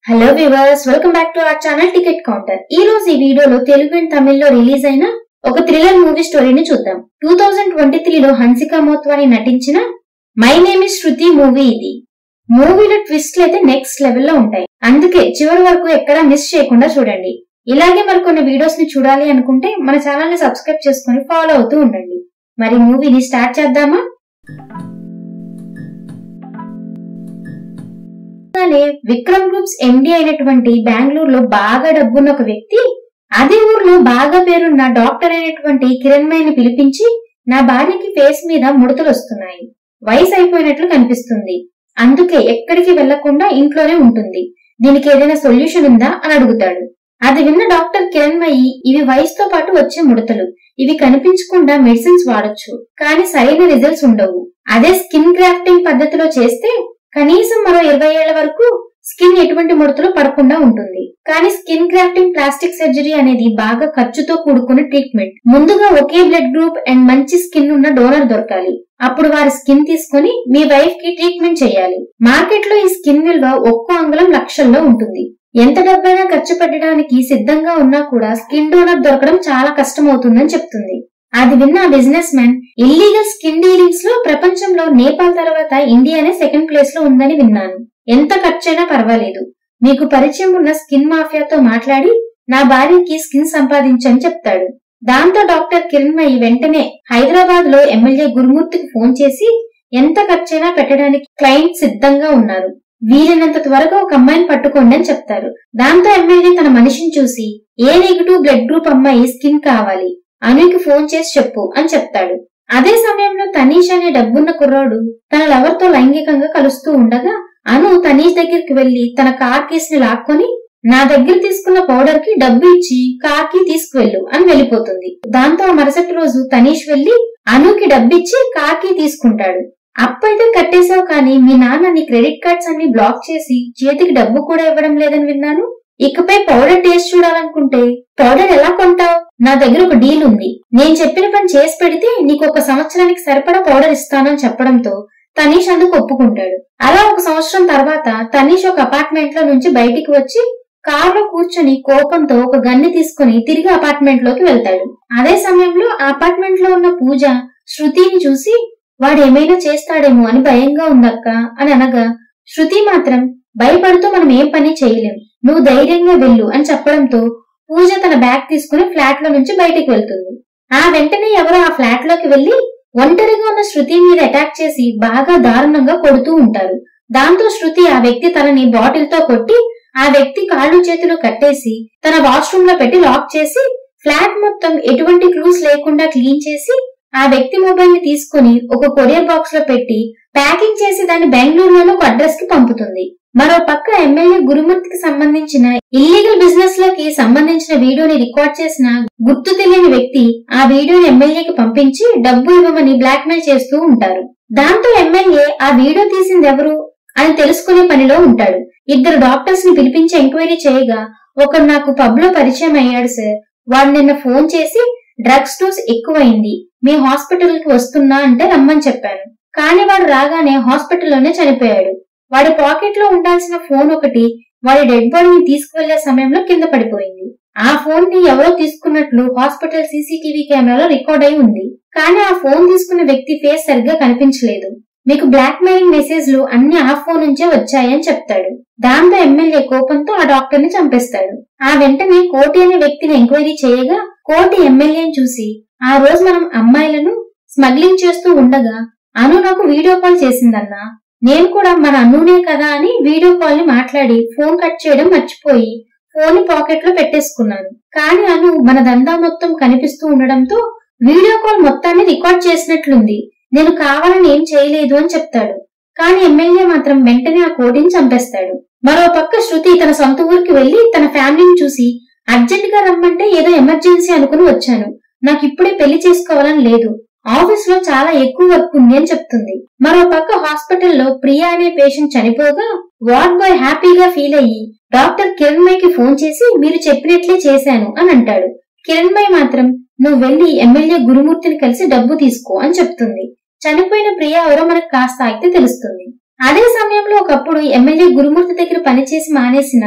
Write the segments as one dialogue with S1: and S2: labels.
S1: Hello viewers, welcome back to our channel ticket counter. ఈ రోజు ఈ వీడియోలో తెలుగు అండ్ తమిళ్లో రిలీజ్ అయిన ఒక థ్రిల్లర్ మూవీ స్టోరీని చూద్దాం. 2023లో హన్సిక మోత్వాని నటించిన my name is Shruti movie ఇది. మూవీలో ట్విస్ట్లు అయితే నెక్స్ట్ లెవెల్లో ఉంటాయి, అందుకే చివరి వరకు ఎక్కడా మిస్ చేయకుండా చూడండి. ఇలాగే మరికొన్ని వీడియోస్ ని చూడాలి అనుకుంటే మన ఛానల్ ని సబ్స్క్రైబ్ చేసుకుని ఫాలో అవుతూ ఉండండి. మరి మూవీని స్టార్ట్ చేద్దామా? విక్రమ్ గ్రూప్స్ ఎండి అయినటువంటి బెంగళూరులో బాగా డబ్బున్న ఒక వ్యక్తి అదే ఊర్లో బాగా పేరున్న డాక్టర్ అయినటువంటి కిరణ్మయిని పిలిపించి, నా భార్యకి ఫేస్ మీద ముడతలు వస్తున్నాయి, వయసు అయిపోయినట్లు కనిపిస్తుంది, అందుకే ఎక్కడికి వెళ్లకుండా ఇంట్లోనే ఉంటుంది, దీనికి ఏదైనా సొల్యూషన్ ఉందా అని అడుగుతాడు. అది విన్న డాక్టర్ కిరణ్మయి, ఇవి వయసుతో పాటు వచ్చే ముడతలు, ఇవి కనిపించకుండా మెడిసిన్స్ వాడొచ్చు, కానీ సరైన రిజల్ట్స్ ఉండవు. అదే స్కిన్ గ్రాఫ్టింగ్ పద్ధతిలో చేస్తే కనీసం మరో 20 ఏళ్ల వరకు స్కిన్ ఎటువంటి ముడతలు పడకుండా ఉంటుంది. కానీ స్కిన్ గ్రాఫ్టింగ్ ప్లాస్టిక్ సర్జరీ అనేది బాగా ఖర్చుతో కూడుకున్న ట్రీట్మెంట్. ముందుగా ఒకే బ్లడ్ గ్రూప్ అండ్ మంచి స్కిన్ ఉన్న డోనర్ దొరకాలి. అప్పుడు వారి స్కిన్ తీసుకుని మీ వైఫ్ కి ట్రీట్మెంట్ చేయాలి. మార్కెట్ లో ఈ స్కిన్ విలువ ఒక్కో అంగుళం లక్షల్లో ఉంటుంది. ఎంత డబ్బైనా ఖర్చు పెట్టడానికి సిద్ధంగా ఉన్నా కూడా స్కిన్ డోనర్ దొరకడం చాలా కష్టం అవుతుందని చెప్తుంది. అది విన్న business man, illegal skin dealings లో ప్రపంచంలో నేపాల్ తర్వాత ఇండియానే సెకండ్ ప్లేస్ లో ఉందని విన్నాను. ఎంత ఖర్చైనా పర్వాలేదు, మీకు పరిచయం ఉన్న స్కిన్ మాఫియాతో మాట్లాడి నా భార్యకి స్కిన్ సంపాదించని చెప్తాడు. దాంతో డాక్టర్ కిరణ్మయి వెంటనే హైదరాబాద్ లో ఎమ్మెల్యే గురుమూర్తికి ఫోన్ చేసి ఎంత ఖర్చైనా పెట్టడానికి క్లయింట్ సిద్ధంగా ఉన్నారు, వీలైనంత త్వరగా ఒక అమ్మాయిని పట్టుకోండి అని చెప్తారు. దాంతో ఎమ్మెల్యే తన మనిషిని చూసి, ఏ నెగిటివ్ బ్లడ్ గ్రూప్ అమ్మాయి స్కిన్ కావాలి, అనుకి ఫోన్ చేసి చెప్పు అని చెప్తాడు. అదే సమయంలో తనీష్ అనే డబ్బున్న కుర్రాడు తన లవర్ తో లైంగికంగా కలుస్తూ ఉండగా అను తనీష్ దగ్గరికి వెళ్లి తన కార్ కీస్ ని లాక్కొని, నా దగ్గర తీసుకున్న పౌడర్ కి డబ్బు ఇచ్చి కార్ కి తీసుకువెళ్ళు అని వెళ్లిపోతుంది. దాంతో ఆ మరుసటి రోజు తనీష్ వెళ్లి అనుకి డబ్బిచ్చి కార్ కి తీసుకుంటాడు. అప్పైతే కట్టేశావు, కానీ మీ నాన్న నీ క్రెడిట్ కార్డ్స్ అన్ని బ్లాక్ చేసి చేతికి డబ్బు కూడా ఇవ్వడం లేదని విన్నాను, ఇకపై పౌడర్ టేస్ట్ చూడాలనుకుంటే పౌడర్ ఎలా కొంటావు, నా దగ్గర ఒక డీల్ ఉంది, నేను చెప్పిన పని చేసి పెడితే నీకు 1 సంవత్సరానికి సరిపడా పౌడర్ ఇస్తానని చెప్పడంతో తనీష్ అందుకు ఒప్పుకుంటాడు. అలా 1 సంవత్సరం తర్వాత తనీష్ ఒక అపార్ట్మెంట్ లో నుంచి బయటికి వచ్చి కార్ లో కూర్చొని కోపంతో ఒక గన్ని తీసుకుని తిరిగి అపార్ట్మెంట్ లోకి వెళ్తాడు. అదే సమయంలో ఆ అపార్ట్మెంట్ లో ఉన్న పూజ శృతిని చూసి, వాడు ఏమైనా చేస్తాడేమో అని భయంగా ఉందక్క అని అనగా, శృతి మాత్రం భయపడుతూ మనం ఏం పని చేయలేం, నువ్వు ధైర్యంగా వెళ్ళు అని చెప్పడంతో పూజ తన బ్యాగ్ తీసుకుని ఫ్లాట్ లో నుంచి బయటికి వెళ్తుంది. ఆ వెంటనే ఎవరో ఆ ఫ్లాట్ లోకి వెళ్లి ఒంటరిగా ఉన్న శృతి మీద అటాక్ చేసి బాగా దారుణంగా కొడుతూ ఉంటారు. దాంతో శృతి ఆ వ్యక్తి తనని బాటిల్ తో కొట్టి ఆ వ్యక్తి కాళ్ళు చేతులు కట్టేసి తన వాష్రూమ్ లో పెట్టి లాక్ చేసి ఫ్లాట్ మొత్తం ఎటువంటి క్లూస్ లేకుండా క్లీన్ చేసి ఆ వ్యక్తి మొబైల్ ని తీసుకుని ఒక కొరియర్ బాక్స్ లో పెట్టి ప్యాకింగ్ చేసి దాన్ని బెంగళూరులోని ఒక అడ్రస్ కి పంపుతుంది. మరో పక్క ఎమ్మెల్యే గురుమూర్తికి సంబంధించిన ఇల్లీగల్ బిజినెస్ లకి సంబంధించిన వీడియోని రికార్డ్ చేసిన గుర్తు తెలియని వ్యక్తి ఆ వీడియోని ఎమ్మెల్యేకి పంపించి డబ్బు ఇవ్వమని బ్లాక్ మెయిల్ చేస్తూ ఉంటారు. దాంతో ఎమ్మెల్యే ఆ వీడియో తీసింది ఎవరు అని తెలుసుకునే పనిలో ఉంటాడు. 2 డాక్టర్స్ ని పిలిపించి ఎంక్వైరీ చేయగా, ఒకరు నాకు పబ్ లో పరిచయం అయ్యాడు సార్, వాడు నిన్న ఫోన్ చేసి డ్రగ్స్ డోస్ ఎక్కువైంది, మీ హాస్పిటల్ కి వస్తున్నా అంటే రమ్మని చెప్పాను, కానీ వాడు రాగానే హాస్పిటల్లోనే చనిపోయాడు. వాడి పాకెట్ లో ఉండాల్సిన ఫోన్ ఒకటి వాడి డెడ్ బాడీని తీసుకువెళ్లే సమయంలో కింద పడిపోయింది. ఆ ఫోన్ ని ఎవరో తీసుకున్నట్లు హాస్పిటల్ సీసీటీవీ కెమెరాలో రికార్డ్ అయి ఉంది, కానీ ఆ ఫోన్ తీసుకున్న వ్యక్తి ఫేస్ సరిగ్గా కనిపించలేదు, మీకు బ్లాక్ మెయిలింగ్ మెసేజ్లు అన్ని ఆ ఫోన్ నుంచే వచ్చాయని చెప్తాడు. దాంతో ఎమ్మెల్యే కోపంతో ఆ డాక్టర్ ని చంపేస్తాడు. ఆ వెంటనే కోటి అనే వ్యక్తిని ఎంక్వైరీ చేయగా కోటి ఎమ్మెల్యేని చూసి, ఆ రోజు మనం అమ్మాయిలను స్మగ్లింగ్ చేస్తూ ఉండగా అను నాకు వీడియో కాల్ చేసిందన్నా, నేను కూడా మన అనునే కదా అని వీడియో కాల్ ని మాట్లాడి ఫోన్ కట్ చేయడం మర్చిపోయి ఫోన్ ని పాకెట్ లో పెట్టేసుకున్నాను, కానీ అను మన దందా మొత్తం కనిపిస్తూ ఉండడంతో వీడియో కాల్ మొత్తాన్ని రికార్డ్ చేసినట్లుంది, నేను కావాలని ఏం చేయలేదు అని చెప్తాడు. కానీ ఎమ్మెల్యే మాత్రం వెంటనే ఆ కోడిని చంపేస్తాడు. మరో పక్క శృతి తన సొంత ఊరికి వెళ్లి తన ఫ్యామిలీని చూసి, అర్జెంట్ గా రమ్మంటే ఏదో ఎమర్జెన్సీ అనుకుని వచ్చాను, నాకు ఇప్పుడే పెళ్లి చేసుకోవాలని లేదు, ఆఫీస్ లో చాలా ఎక్కువ వర్క్ ఉంది అని చెప్తుంది. మరో పక్క హాస్పిటల్లో ప్రియా అనే పేషెంట్ చనిపోగా వార్డ్ బాయ్ హ్యాపీగా ఫీల్ అయ్యి డాక్టర్ కిరణ్మయికి ఫోన్ చేసి, మీరు చెప్పినట్లే చేశాను అని అంటాడు. కిరణ్మయి మాత్రం, నువ్వు వెళ్లి ఎమ్మెల్యే గురుమూర్తిని కలిసి డబ్బు తీసుకో అని చెప్తుంది. చనిపోయిన ప్రియా ఎవరో మనకు కాస్త అయితే తెలుస్తుంది. అదే సమయంలో ఒకప్పుడు ఎమ్మెల్యే గురుమూర్తి దగ్గర పనిచేసి మానేసిన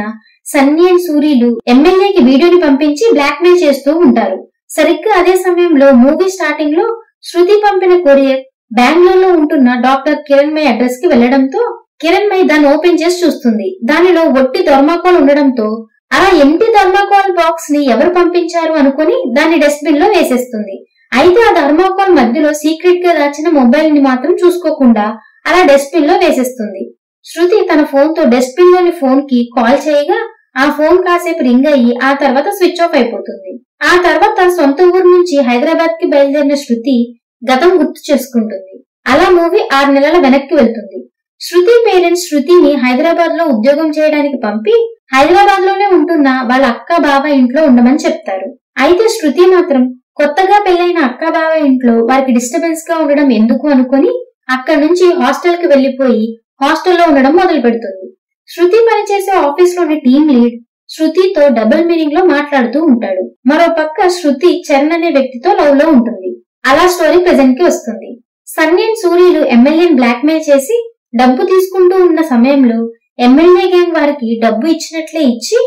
S1: సన్నీ అండ్ సూరీలు ఎమ్మెల్యేకి వీడియోని పంపించి బ్లాక్ మెయిల్ చేస్తూ ఉంటారు. సరిగ్గా అదే సమయంలో మూవీ స్టార్టింగ్ లో శృతి పంపిన కొరియర్ బెంగళూరులో ఉంటున్న డాక్టర్ కిరణ్మయి అడ్రస్ కి వెళ్లడంతో కిరణ్మయి దాన్ని ఓపెన్ చేసి చూస్తుంది. దానిలో ఒట్టి థర్మాకోల్ ఉండడంతో అలా ఎంటీ థర్మాకోల్ బాక్స్ ని ఎవరు పంపించారు అనుకుని దాన్ని డస్ట్బిన్ లో వేసేస్తుంది. అయితే ఆ థర్మాకోల్ మధ్యలో సీక్రెట్ గా దాచిన మొబైల్ ని మాత్రం చూసుకోకుండా అలా డస్ట్బిన్ లో వేసేస్తుంది. శృతి తన ఫోన్ తో డస్ట్బిన్ లోని ఫోన్ కి కాల్ చేయగా ఆ ఫోన్ కాసేపు రింగ్ అయ్యి ఆ తర్వాత స్విచ్ ఆఫ్ అయిపోతుంది. ఆ తర్వాత సొంత ఊరు నుంచి హైదరాబాద్ కి బయలుదేరిన శృతి గతం గుర్తు చేసుకుంటుంది. అలా మూవీ 6 నెలల వెనక్కి వెళ్తుంది. శృతి పేరెంట్స్ శృతిని హైదరాబాద్ లో ఉద్యోగం చేయడానికి పంపి హైదరాబాద్ లోనే ఉంటున్న వాళ్ళ అక్క బావ ఇంట్లో ఉండమని చెప్తారు. అయితే శృతి మాత్రం కొత్తగా పెళ్లైన అక్క బావ ఇంట్లో వారికి డిస్టర్బెన్స్ గా ఉండడం ఎందుకు అనుకుని అక్కడి నుంచి హాస్టల్ కి వెళ్లిపోయి హాస్టల్లో ఉండడం మొదలు పెడుతుంది. శృతి పనిచేసే ఆఫీస్ లోని టీమ్ లీడ్ శృతితో డబుల్ మీనింగ్ లో మాట్లాడుతూ ఉంటాడు. మరో పక్క శృతి చరణ్ అనే వ్యక్తితో లవ్ లో ఉంటుంది. అలా స్టోరీ ప్రెజెంట్ కి వస్తుంది. సన్నీ అండ్ సూరీలు ఎమ్మెల్యేని బ్లాక్ మెయిల్ చేసి డబ్బు తీసుకుంటూ ఉన్న సమయంలో ఎమ్మెల్యే గ్యాంగ్ వారికి డబ్బు ఇచ్చినట్లే ఇచ్చి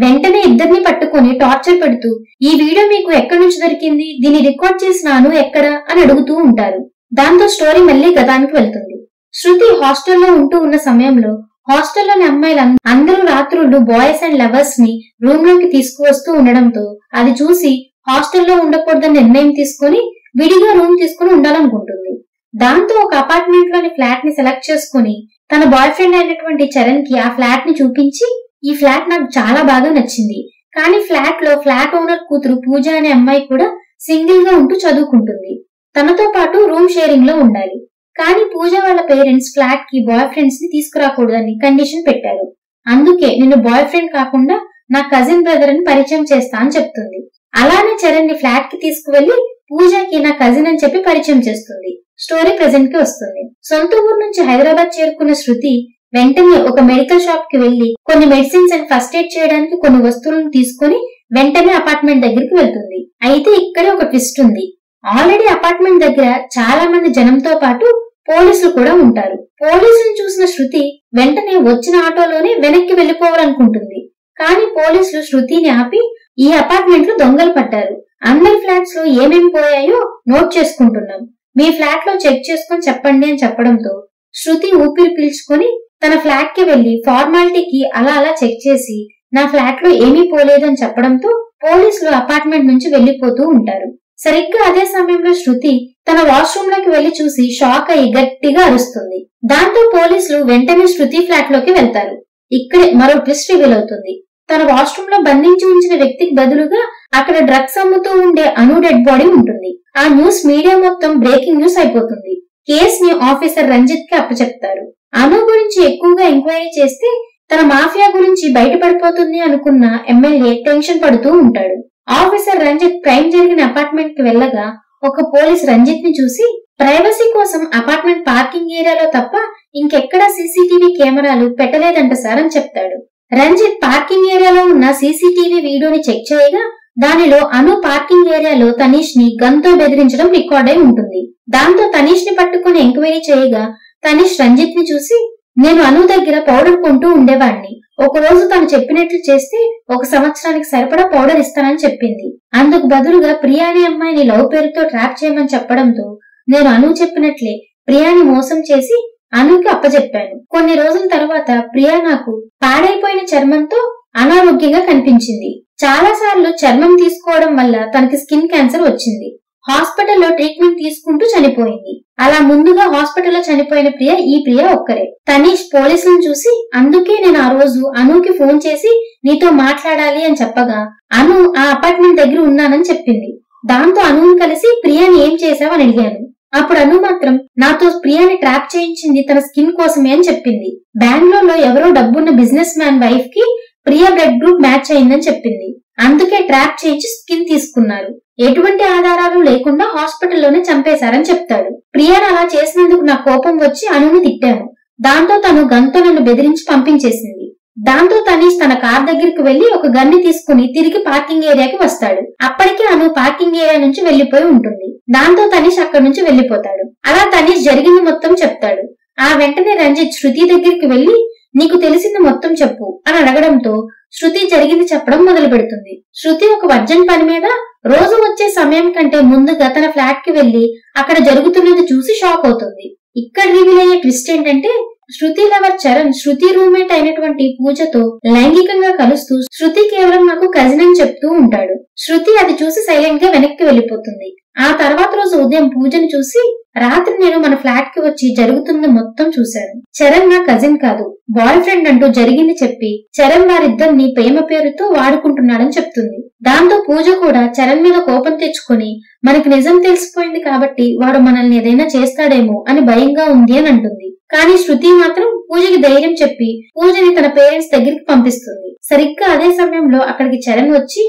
S1: వెంటనే ఇద్దరిని పట్టుకొని టార్చర్ పెడుతూ ఈ వీడియో మీకు ఎక్కడి నుంచి దొరికింది, దీన్ని రికార్డ్ చేసినాను ఎక్కడ అని అడుగుతూ ఉంటారు. దాంతో స్టోరీ మళ్లీ గతానికి వెళ్తుంది. శృతి హాస్టల్లో ఉంటూ ఉన్న సమయంలో హాస్టల్లోని అమ్మాయిలు అందరూ రాత్రులు బాయ్స్ అండ్ లవర్స్ ని రూమ్ లోకి తీసుకువస్తూ ఉండడంతో అది చూసి హాస్టల్లో ఉండకూడదని నిర్ణయం తీసుకుని విడిగా రూమ్ తీసుకుని ఉండాలనుకుంటుంది. దాంతో ఒక అపార్ట్మెంట్ లోని ఫ్లాట్ ని సెలెక్ట్ చేసుకుని తన బాయ్ ఫ్రెండ్ అయినటువంటి చరణ్ కి ఆ ఫ్లాట్ ని చూపించి ఈ ఫ్లాట్ నాకు చాలా బాగా నచ్చింది, కానీ ఫ్లాట్ లో ఫ్లాట్ ఓనర్ కూతురు పూజ అనే అమ్మాయి కూడా సింగిల్ గా ఉంటూ చదువుకుంటుంది, తనతో పాటు రూమ్ షేరింగ్ లో ఉండాలి. కానీ పూజ వాళ్ళ పేరెంట్స్ ఫ్లాట్ కి బాయ్ ఫ్రెండ్స్ ని తీసుకురాకూడదని కండిషన్ పెట్టారు. అందుకే నిన్ను బాయ్ ఫ్రెండ్ కాకుండా నా కజిన్ బ్రదర్ అని పరిచయం చేస్తా అని చెప్తుంది. అలానే చరణ్ ని ఫ్లాట్ కి తీసుకువెళ్లి పూజకి నా కజిన్ అని చెప్పి పరిచయం చేస్తుంది. స్టోరీ ప్రెజెంట్ కి వస్తుంది. సొంత ఊరు నుంచి హైదరాబాద్ చేరుకున్న శృతి వెంటనే ఒక మెడికల్ షాప్ కి వెళ్లి కొన్ని మెడిసిన్స్ అండ్ ఫస్ట్ ఎయిడ్ చేయడానికి కొన్ని వస్తువులను తీసుకుని వెంటనే అపార్ట్మెంట్ దగ్గరికి వెళ్తుంది. అయితే ఇక్కడే ఒక ట్విస్ట్ ఉంది. ఆల్రెడీ అపార్ట్మెంట్ దగ్గర చాలా మంది జనంతో పాటు పోలీసులు కూడా ఉంటారు. పోలీసులను చూసిన శృతి వెంటనే వచ్చిన ఆటోలోనే వెనక్కి వెళ్లిపోవాలనుకుంటుంది. కానీ పోలీసులు శృతిని ఆపి ఈ అపార్ట్మెంట్ లో దొంగలు పడ్డారు, అందరి ఫ్లాట్స్ లో ఏమేమి పోయాయో నోట్ చేసుకుంటున్నాం, మీ ఫ్లాట్ లో చెక్ చేసుకుని చెప్పండి అని చెప్పడంతో శృతి ఊపిరి పీల్చుకొని తన ఫ్లాట్ కి వెళ్లి ఫార్మాలిటీకి అలా అలా చెక్ చేసి నా ఫ్లాట్ లో ఏమీ పోలేదని చెప్పడంతో పోలీసులు అపార్ట్మెంట్ నుంచి వెళ్లిపోతూ ఉంటారు. సరిగ్గా అదే సమయంలో శృతి తన వాష్రూమ్ లోకి వెళ్లి చూసి షాక్ అయ్యి గట్టిగా అరుస్తుంది. దాంతో పోలీసులు వెంటనే శృతి ఫ్లాట్ లోకి వెళ్తారు. ఇక్కడే మరో ట్విస్ట్ రివీల్ అవుతుంది. తన వాష్రూమ్ లో బంధించి ఉంచిన వ్యక్తికి బదులుగా అక్కడ డ్రగ్స్ అమ్ముతూ ఉండే అను డెడ్ బాడీ ఉంటుంది. ఆ న్యూస్ మీడియా మొత్తం బ్రేకింగ్ న్యూస్ అయిపోతుంది. కేస్ ని ఆఫీసర్ రంజిత్ కి అప్పచెప్తారు. అను గురించి ఎక్కువగా ఎంక్వైరీ చేస్తే తన మాఫియా గురించి బయటపడిపోతుంది అనుకున్న ఎమ్మెల్యే టెన్షన్ పడుతూ ఉంటాడు. ఆఫీసర్ రంజిత్ క్రైమ్ జరిగిన అపార్ట్మెంట్ కి వెళ్లగా ఒక పోలీస్ రంజిత్ ని చూసి ప్రైవసీ కోసం అపార్ట్మెంట్ పార్కింగ్ ఏరియాలో తప్ప ఇంకెక్కడా సీసీటీవీ కెమెరాలు పెట్టలేదంట సార్ అని చెప్తాడు. రంజిత్ పార్కింగ్ ఏరియాలో ఉన్న సీసీటీవీ వీడియోని చెక్ చేయగా దానిలో అను పార్కింగ్ ఏరియాలో తనీష్ ని గన్ తో బెదిరించడం రికార్డ్ అయి ఉంటుంది. దాంతో తనీష్ ని పట్టుకుని ఎంక్వైరీ చేయగా తనీష్ రంజిత్ ని చూసి నేను అను దగ్గర పౌడర్ కొంటూ ఉండేవాడిని, ఒక రోజు తను చెప్పినట్లు చేస్తే 1 సంవత్సరానికి సరిపడా పౌడర్ ఇస్తానని చెప్పింది, అందుకు బదులుగా ప్రియా అనే అమ్మాయిని లవ్ పేరుతో ట్రాప్ చేయమని చెప్పడంతో నేను అను చెప్పినట్లే ప్రియాని మోసం చేసి అనుకి అప్పచెప్పాను. కొన్ని రోజుల తర్వాత ప్రియా నాకు పాడైపోయిన చర్మంతో అనారోగ్యంగా కనిపించింది. చాలా సార్లు చర్మం తీసుకోవడం వల్ల తనకి స్కిన్ క్యాన్సర్ వచ్చింది. హాస్పిటల్లో ట్రీట్మెంట్ తీసుకుంటూ చనిపోయింది. అలా ముందుగా హాస్పిటల్లో చనిపోయిన ఈ ప్రియ ఒక్కరే. తనీష్ పోలీసులను చూసి అందుకే నేను ఆ రోజు అనుకి ఫోన్ చేసి నీతో మాట్లాడాలి అని చెప్పగా అను ఆ అపార్ట్మెంట్ దగ్గర ఉన్నానని చెప్పింది. దాంతో అనుని కలిసి ప్రియాని ఏం చేశావని అడిగాను. అప్పుడు అను మాత్రం నాతో ప్రియాని ట్రాప్ చేయించింది తన స్కిన్ కోసమే అని చెప్పింది. బెంగళూరులో ఎవరో డబ్బున్న బిజినెస్ మ్యాన్ వైఫ్ కి ప్రియా బ్లడ్ గ్రూప్ మ్యాచ్ అయిందని చెప్పింది. అందుకే ట్రాప్ చేయించి స్కిన్ తీసుకున్నారు. ఎటువంటి ఆధారాలు లేకుండా హాస్పిటల్లోనే చంపేశారని చెప్తాడు. ప్రియాని అలా చేసినందుకు నా కోపం వచ్చి అనుని తిట్టాను. దాంతో తను గన్తో నన్ను బెదిరించి పంపించేసింది. దాంతో తనీష్ తన కార్ దగ్గరికి వెళ్లి ఒక గన్ని తీసుకుని తిరిగి పార్కింగ్ ఏరియాకి వస్తాడు. అప్పటికే అను పార్కింగ్ ఏరియా నుంచి వెళ్లిపోయి ఉంటుంది. దాంతో తనీష్ అక్కడి నుంచి వెళ్లిపోతాడు. అలా తనీష్ జరిగింది మొత్తం చెప్తాడు. ఆ వెంటనే రంజిత్ శృతి దగ్గరికి వెళ్లి నీకు తెలిసింది మొత్తం చెప్పు అని అడగడంతో శృతి జరిగింది చెప్పడం మొదలు పెడుతుంది. శృతి ఒక అర్జెంట్ పని మీద రోజు వచ్చే సమయం కంటే ముందుగా తన ఫ్లాట్ కి వెళ్లి అక్కడ జరుగుతున్నది చూసి షాక్ అవుతుంది. ఇక్కడ రివీల్ అయ్యే ట్విస్ట్ ఏంటంటే శృతి లవర్ చరణ్ శృతి రూమ్మేట్ అయినటువంటి పూజతో లైంగికంగా కలుస్తూ శృతి కేవలం నాకు కజిన్ అని చెప్తూ ఉంటాడు. శృతి అది చూసి సైలెంట్ గా వెనక్కి వెళ్లిపోతుంది. ఆ తర్వాత రోజు ఉదయం పూజను చూసి రాత్రి నేను మన ఫ్లాట్ కి వచ్చి జరుగుతున్న మొత్తం చూశాను. చరణ్ నా కజిన్ కాదు, బాయ్ ఫ్రెండ్ అంటూ జరిగింది చెప్పి చరణ్ వారిద్దరిని ప్రేమ పేరుతో వాడుకుంటున్నాడని చెప్తుంది. దాంతో పూజ కూడా చరణ్ మీద కోపం తెచ్చుకొని మనకి నిజం తెలిసిపోయింది కాబట్టి వాడు మనల్ని ఏదైనా చేస్తాడేమో అని భయంగా ఉంది అని అంటుంది. కానీ శృతి మాత్రం పూజకి ధైర్యం చెప్పి పూజని తన పేరెంట్స్ దగ్గరికి పంపిస్తుంది. సరిగ్గా అదే సమయంలో అక్కడికి చరణ్ వచ్చి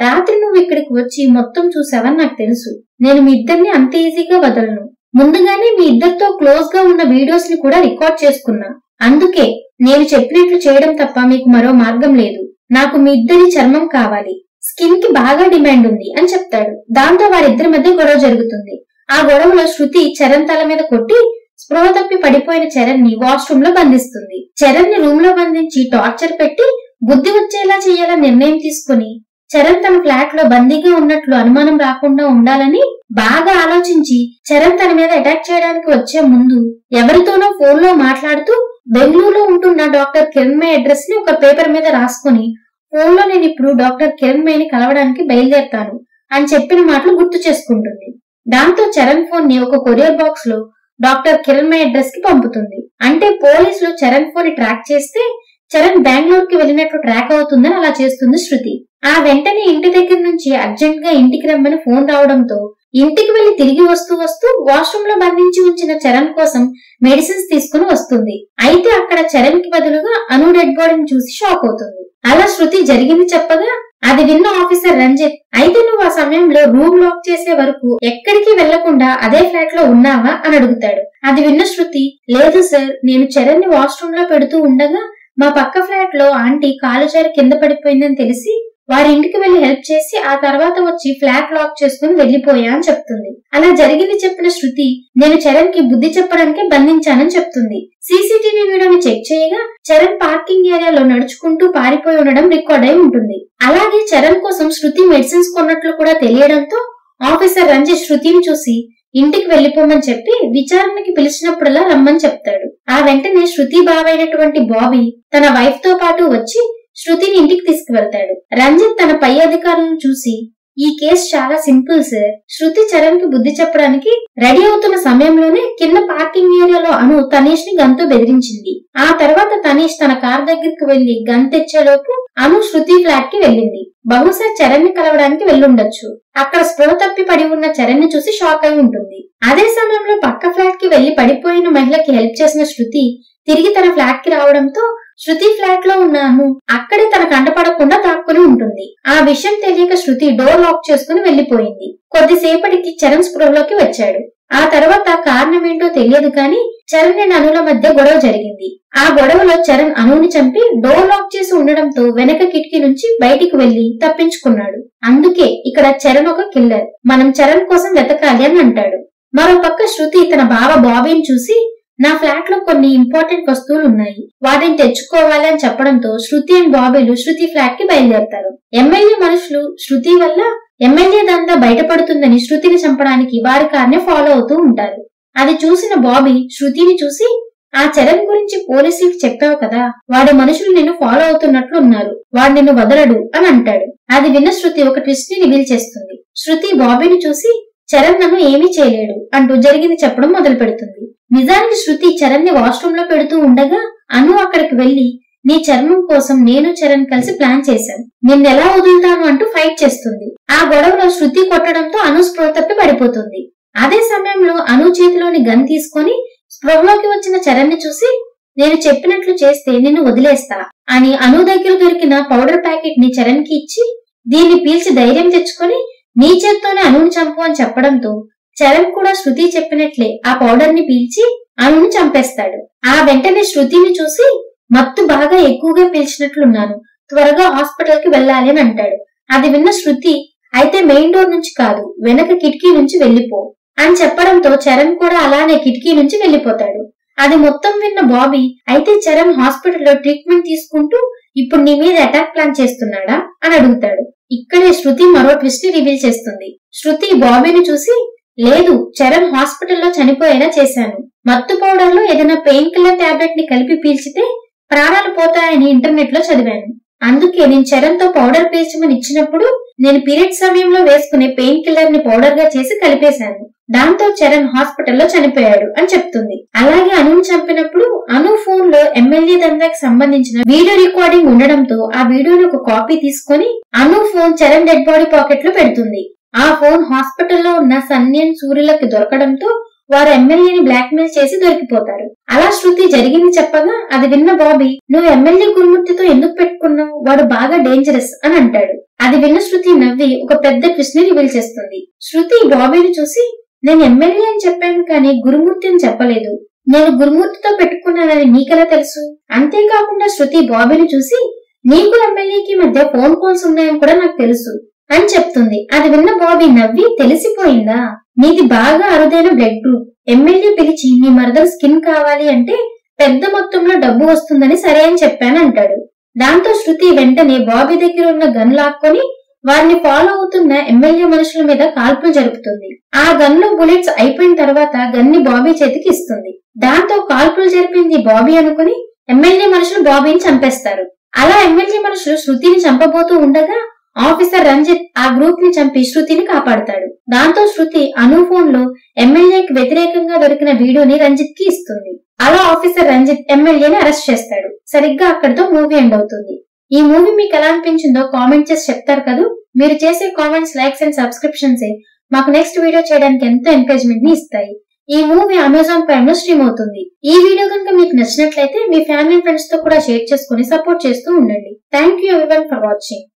S1: రాత్రి నువ్వు ఇక్కడికి వచ్చి మొత్తం చూసావని నాకు తెలుసు. నేను మీ ఇద్దరిని అంత ఈజీగా వదలను. ముందుగానే మీ ఇద్దరితో క్లోజ్ గా ఉన్న వీడియోస్ ని కూడా రికార్డ్ చేసుకున్నా. అందుకే నేను చెప్పినట్లు చేయడం తప్ప మీకు మరో మార్గం లేదు. నాకు మీ ఇద్దరి చర్మం కావాలి, స్కిన్ కి బాగా డిమాండ్ ఉంది అని చెప్తాడు. దాంతో వారిద్దరి మధ్య గొడవ జరుగుతుంది. ఆ గొడవలో శృతి చరణ్ తల మీద కొట్టి స్పృహ తప్పి పడిపోయిన చరణ్ ని వాష్రూమ్ లో బంధిస్తుంది. చరణ్ ని రూమ్ లో బంధించి టార్చర్ పెట్టి బుద్ధి వచ్చేలా చేయాలని నిర్ణయం తీసుకుని చరణ్ తన ఫ్లాట్ లో బందీగా ఉన్నట్లు అనుమానం రాకుండా ఉండాలని బాగా ఆలోచించి చరణ్ తన మీద అటాక్ చేయడానికి వచ్చే ముందు ఎవరితోనో ఫోన్ లో మాట్లాడుతూ బెంగళూరులో ఉంటున్న డాక్టర్ కిరణ్మయ్ అడ్రస్ ని ఒక పేపర్ మీద రాసుకుని ఫోన్ లో నేను ఇప్పుడు డాక్టర్ కిరణ్మయ్ ని కలవడానికి బయలుదేరతాను అని చెప్పిన మాటలు గుర్తు చేసుకుంటుంది. దాంతో చరణ్ ఫోన్ ని ఒక కొరియర్ బాక్స్ లో డాక్టర్ కిరణ్మయ్ అడ్రస్ కి పంపుతుంది. అంటే పోలీసులు చరణ్ ఫోన్ ని ట్రాక్ చేస్తే చరణ్ బెంగళూరు కి వెళ్ళినట్లు ట్రాక్ అవుతుందని అలా చేస్తుంది శృతి. ఆ వెంటనే ఇంటి దగ్గర నుంచి అర్జెంట్ గా ఇంటికి రమ్మని ఫోన్ రావడంతో ఇంటికి వెళ్లి తిరిగి వస్తూ వాష్రూమ్ లో బంధించి ఉంచిన చరణ్ కోసం మెడిసిన్స్ తీసుకుని వస్తుంది. అయితే అక్కడ చరణ్ కి బదులుగా అను డెడ్ బాడీని చూసి షాక్ అవుతుంది. అలా శృతి జరిగింది చెప్పగా అది విన్న ఆఫీసర్ రంజిత్ అయితే నువ్వు ఆ సమయంలో రూమ్ లాక్ చేసే వరకు ఎక్కడికి వెళ్లకుండా అదే ఫ్లాట్ లో ఉన్నావా అని అడుగుతాడు. అది విన్న శృతి లేదు సార్, నేను చరణ్ ని వాష్రూమ్ లో పెడుతూ ఉండగా మా పక్క ఫ్లాట్ లో ఆంటీ కాలు జారి కింద పడిపోయిందని తెలిసి వారి ఇంటికి వెళ్లి హెల్ప్ చేసి ఆ తర్వాత వచ్చి ఫ్లాట్ లాక్ చేసుకుని వెళ్లిపోయా అని చెప్తుంది. అలా జరిగింది చెప్పిన శృతి నేను చరణ్ కి బుద్ధి చెప్పడానికే బంధించానని చెప్తుంది. సీసీటీవీ వీడియోని చెక్ చేయగా చరణ్ పార్కింగ్ ఏరియాలో నడుచుకుంటూ పారిపోయి ఉండడం రికార్డ్ అయి ఉంటుంది. అలాగే చరణ్ కోసం శృతి మెడిసిన్స్ కొన్నట్లు కూడా తెలియడంతో ఆఫీసర్ రంజిత్ శృతిని చూసి ఇంటికి వెళ్లిపోమని చెప్పి విచారణకి పిలిచినప్పుడల్లా రమ్మని చెప్తాడు. ఆ వెంటనే శృతి బావైనటువంటి బాబీ తన వైఫ్ తో పాటు వచ్చి శృతిని ఇంటికి తీసుకువెళ్తాడు. రంజిత్ తన పై అధికారులను చూసి ఈ కేసు చాలా సింపుల్ సార్, శృతి చరణ్ కి బుద్ధి చెప్పడానికి రెడీ అవుతున్న సమయంలోనే కింద పార్కింగ్ ఏరియాలో అను తనీష్ ని గన్తో బెదిరించింది. ఆ తర్వాత తనీష్ తన కార్ దగ్గరికి వెళ్లి గన్ తెచ్చేలోపు అను శృతి ఫ్లాట్ కి వెళ్ళింది. బహుశా చరణ్ ని కలవడానికి వెళ్ళుండొచ్చు. అక్కడ స్పృహ తప్పి పడి ఉన్న చరణ్ ని చూసి షాక్ అయి ఉంటుంది. అదే సమయంలో పక్క ఫ్లాట్ కి వెళ్లి పడిపోయిన మహిళకి హెల్ప్ చేసిన శృతి తిరిగి తన ఫ్లాట్ కి రావడంతో శృతి ఫ్లాట్ లో ఉన్న అను అక్కడే తన కంటపడకుండా దాక్కుని ఉంటుంది. ఆ విషయం తెలియక శృతి డోర్ లాక్ చేసుకుని వెళ్లిపోయింది. కొద్దిసేపటికి చరణ్ స్పృహలోకి వచ్చాడు. ఆ తర్వాత కారణం ఏంటో తెలియదు కానీ చరణ్ అండ్ అనుల మధ్య గొడవ జరిగింది. ఆ గొడవలో చరణ్ అనుని చంపి డోర్ లాక్ చేసి ఉండడంతో వెనక కిటికీ నుంచి బయటికి వెళ్లి తప్పించుకున్నాడు. అందుకే ఇక్కడ చరణ్ ఒక కిల్లర్, మనం చరణ్ కోసం వెతకాలి అని అంటాడు. మరో పక్క శృతి తన బావ బాబీని చూసి నా ఫ్లాట్ లో కొన్ని ఇంపార్టెంట్ వస్తువులు ఉన్నాయి, వాటిని తెచ్చుకోవాలి అని చెప్పడంతో శృతి అండ్ బాబీలు శృతి ఫ్లాట్ కి బయలుదేరతారు. ఎమ్మెల్యే మనుషులు శృతి వల్ల ఎమ్మెల్యే దందా బయటపడుతుందని శృతిని చంపడానికి వారి కార్ని ఫాలో అవుతూ ఉంటారు. అది చూసిన బాబీ శృతిని చూసి ఆ చరణ్ గురించి పోలీసులకు చెప్పావు కదా, వాడి మనుషులు నిన్ను ఫాలో అవుతున్నట్లు ఉన్నారు, వాడు నిన్ను వదలడు అని అంటాడు. అది విన్న శృతి ఒక ట్విస్ట్ ని రివీల్ చేస్తుంది. శృతి బాబీని చూసి చరణ్ నన్ను ఏమీ చేయలేడు అంటూ జరిగింది చెప్పడం మొదలు పెడుతుంది. నిజానికి శృతి చరణ్ ని వాష్రూమ్ లో పెడుతూ ఉండగా అను అక్కడికి వెళ్లి నీ చర్మం కోసం నేను చరణ్ కలిసి ప్లాన్ చేశాం, నిన్నెలా వదులుతాను అంటూ ఫైట్ చేస్తుంది. ఆ గొడవలో శృతి కొట్టడంతో అను స్పృహ తప్పి పడిపోతుంది. అదే సమయంలో అను చేతిలోని గన్ తీసుకొని స్పృహలోకి వచ్చిన చరణ్ ని చూసి నేను చెప్పినట్లు చేస్తే నిన్ను వదిలేస్తా అని అను దగ్గర దొరికిన పౌడర్ ప్యాకెట్ ని చరణ్ కి ఇచ్చి దీన్ని పీల్చి ధైర్యం తెచ్చుకొని నీ చేత్తోనే అనుని చంపు అని చెప్పడంతో చరణ్ కూడా శృతి చెప్పినట్లే ఆ పౌడర్ ని పీల్చి అనుని చంపేస్తాడు. ఆ వెంటనే శృతిని చూసి మత్తు బాగా ఎక్కువగా పీల్చినట్లున్నాను, త్వరగా హాస్పిటల్ కి వెళ్ళాలి అని అంటాడు. అది విన్న శృతి అయితే మెయిన్ డోర్ నుంచి కాదు వెనక కిటికీ నుంచి వెళ్లిపో అని చెప్పడంతో చరణ్ కూడా అలానే కిటికీ నుంచి వెళ్లిపోతాడు. అది మొత్తం విన్న బాబీ, అయితే చరణ్ హాస్పిటల్లో ట్రీట్మెంట్ తీసుకుంటూ ఇప్పుడు నీ మీద అటాక్ ప్లాన్ చేస్తున్నాడా అని అడుగుతాడు. ఇక్కడే శృతి మరో ట్విస్ట్ ని రివీల్ చేస్తుంది. శృతి బాబీని చూసి, లేదు, చరణ్ హాస్పిటల్లో చనిపోయేలా చేశాను. మత్తు పౌడర్ లో ఏదైనా పెయిన్ కిల్లర్ టాబ్లెట్ ని కలిపి పీల్చితే ప్రాణాలు పోతాయని ఇంటర్నెట్ లో చదివాను. అందుకే నేను చరణ్ తో పౌడర్ పీల్చమని ఇచ్చినప్పుడు నేను పీరియడ్ సమయంలో వేసుకునే పెయిన్ కిల్లర్ ని పౌడర్ గా చేసి కలిపేశాను. దాంతో చరణ్ హాస్పిటల్లో చనిపోయాడు అని చెప్తుంది. అలాగే అనుని చంపినప్పుడు అను ఫోన్ లో ఎమ్మెల్యే దందాకి సంబంధించిన వీడియో రికార్డింగ్ ఉండడంతో ఆ వీడియోని ఒక కాపీ తీసుకొని Anu phone Charan dead body pocket లో పెడుతుంది. ఆ ఫోన్ హాస్పిటల్లో ఉన్న సన్యన్ సూర్యులకి దొరకడంతో వారు ఎమ్మెల్యేని బ్లాక్ మెయిల్ చేసి దొరికిపోతారు. అలా శృతి జరిగింది చెప్పగా అది విన్న బాబీ, నువ్వు ఎమ్మెల్యే గురుమూర్తితో ఎందుకు పెట్టుకున్నావు, వాడు బాగా డేంజరస్ అని అంటాడు. అది విన్న శృతి నవ్వి ఒక పెద్ద ట్విస్ట్ ని రివీల్ చేస్తుంది. శృతి బాబీని చూసి, నేను ఎమ్మెల్యే అని చెప్పాను కానీ గురుమూర్తి అని చెప్పలేదు. నేను గురుమూర్తితో పెట్టుకున్నానని నీకెలా తెలుసు? అంతేకాకుండా శృతి బాబీని చూసి, నీకు ఎమ్మెల్యేకి మధ్య ఫోన్ కాల్స్ ఉన్నాయని కూడా నాకు తెలుసు అని చెప్తుంది. అది విన్న బాబీ నవ్వి, తెలిసిపోయిందా, నీది బాగా అరుదైన బ్లడ్ గ్రూప్. ఎమ్మెల్యే పిలిచి నీ మరదలు స్కిన్ కావాలి అంటే పెద్ద మొత్తంలో డబ్బు వస్తుందని సరే అని చెప్పాను అంటాడు. దాంతో శృతి వెంటనే బాబీ దగ్గర ఉన్న గన్ లాక్కొని వారిని ఫాలో అవుతున్న ఎమ్మెల్యే మనుషుల మీద కాల్పులు జరుపుతుంది. ఆ గన్ లో బుల్లెట్స్ అయిపోయిన తర్వాత గన్ ని బాబీ చేతికి ఇస్తుంది. దాంతో కాల్పులు జరిపింది బాబీ అనుకుని ఎమ్మెల్యే మనుషులు బాబీని చంపేస్తారు. అలా ఎమ్మెల్యే మనుషులు శృతిని చంపబోతూ ఉండగా ఆఫీసర్ రంజిత్ ఆ గ్రూప్ ని చంపి శృతిని కాపాడుతాడు. దాంతో శృతి అను ఫోన్ లో ఎమ్మెల్యేకి వ్యతిరేకంగా దొరికిన వీడియోని రంజిత్ కి ఇస్తుంది. అలా ఆఫీసర్ రంజిత్ ఎమ్మెల్యేని అరెస్ట్ చేస్తాడు. సరిగ్గా అక్కడితో మూవీ ఎండ్ అవుతుంది. ఈ మూవీ మీకు ఎలా అనిపించిందో కామెంట్ చేసి చెప్తారు కదా. మీరు చేసే కామెంట్స్, లైక్స్ అండ్ సబ్స్క్రిప్షన్స్ మాకు నెక్స్ట్ వీడియో చేయడానికి ఎంతో ఎంకరేజ్మెంట్ ని ఇస్తాయి. ఈ మూవీ అమెజాన్ ప్రైమ్ లో స్ట్రీమ్ అవుతుంది. ఈ వీడియో కనుక మీకు నచ్చినట్లయితే మీ ఫ్యామిలీ ఫ్రెండ్స్ తో కూడా షేర్ చేసుకుని సపోర్ట్ చేస్తూ ఉండండి. Thank you everyone for watching.